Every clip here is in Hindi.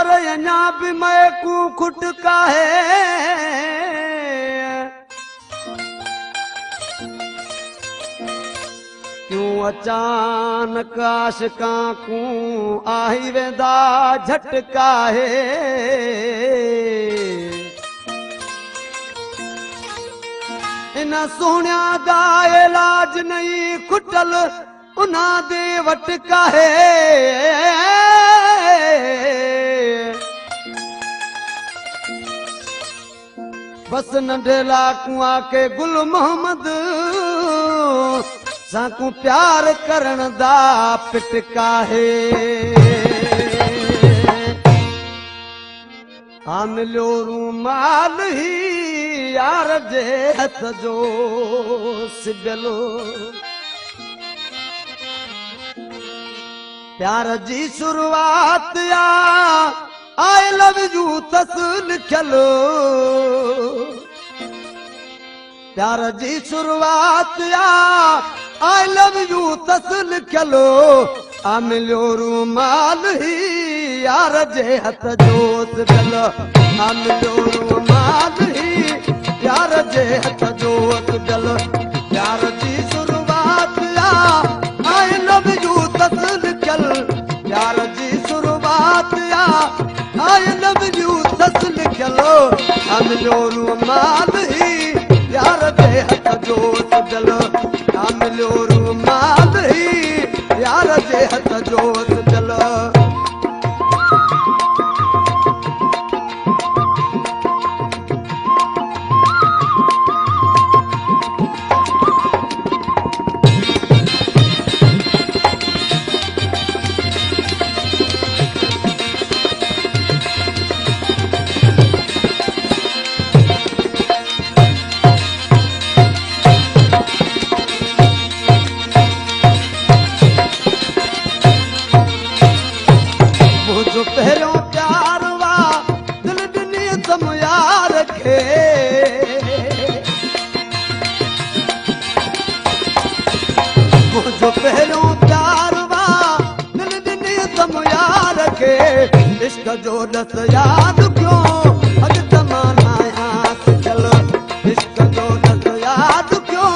पर अञा भी मैकू खुटका है क्यों अचानक आशिकां को आई वेंदा झटका है इन सोहणिया दा इलाज नहीं खुटल उना दे वटका है बस नंढे लाकू आके गुल मोहम्मद साकू प्यार करण दा पिटका है आ मिलियो रूमाल ही यार जे हथ जो सिबलो प्यार जी शुरुआत या आई लव यू तस लिखलो प्यार जी शुरुआत या आई लव यू तस लिखलो आ मिलियो रूमाल ही यार जे हथ जो सिबलो आ मिलियो रूमाल ही यार जे हथ जो सिबलो प्यार जी शुरुआत या आई लव यू तस लिखल प्यार जी शुरुआत या आई लव यू तस लिखलो आ मिलियो रूमाल ही यार जे हथ जो सिबलो आ मिलियो रूमाल ही यार जे हथ जो सिबलो जो पहलो प्यार वा दिल दुनिया तम यार रखे वो जो पहलो प्यार वा दिल दुनिया तम यार रखे इश्क जो दस याद क्यों अज तमाना याद चलो इश्क जो दस याद क्यों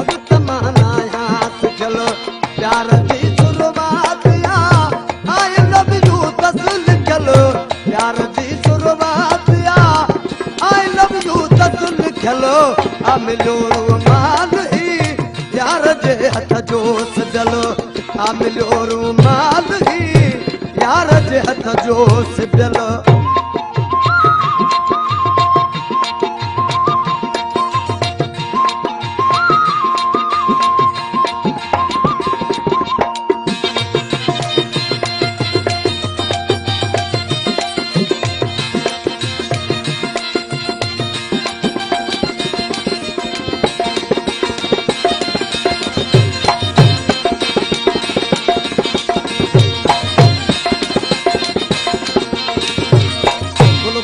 अज तमाना याद चलो प्यार की शुरुआत या आई लव यू तस लिखलो प्यार जी शुरुआत या आई लव यू तस लिखलो आ मिलियो रूमाल ही यार जे हथ जो सिबलो आ मिलियो रूमाल ही यार जे हथ जो सिबलो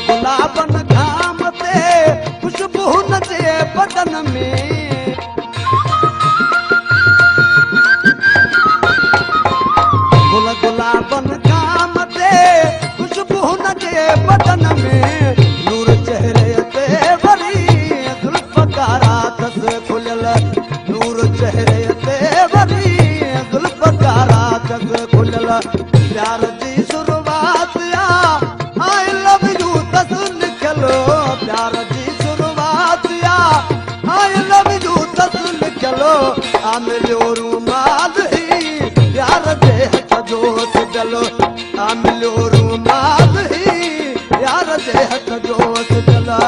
गुलाबन घाम ते खुशबू नचे बदन में गुलाबन घाम ते खुशबू नचे बदन में नूर चेहरे ते वरी जुल्फ कारा दस खुलल नूर चेहरे ते वरी जुल्फ कारा दस खुलल प्यार जी शुरुआत या आई लव यू तस लिखलो प्यार जी शुरुआत या आई लव यू तस लिखलो आ मिलियो रूमाल ही यार जे हथ जो सिबलो आ मिलियो रूमाल ही यार जे हथ जो सिबलो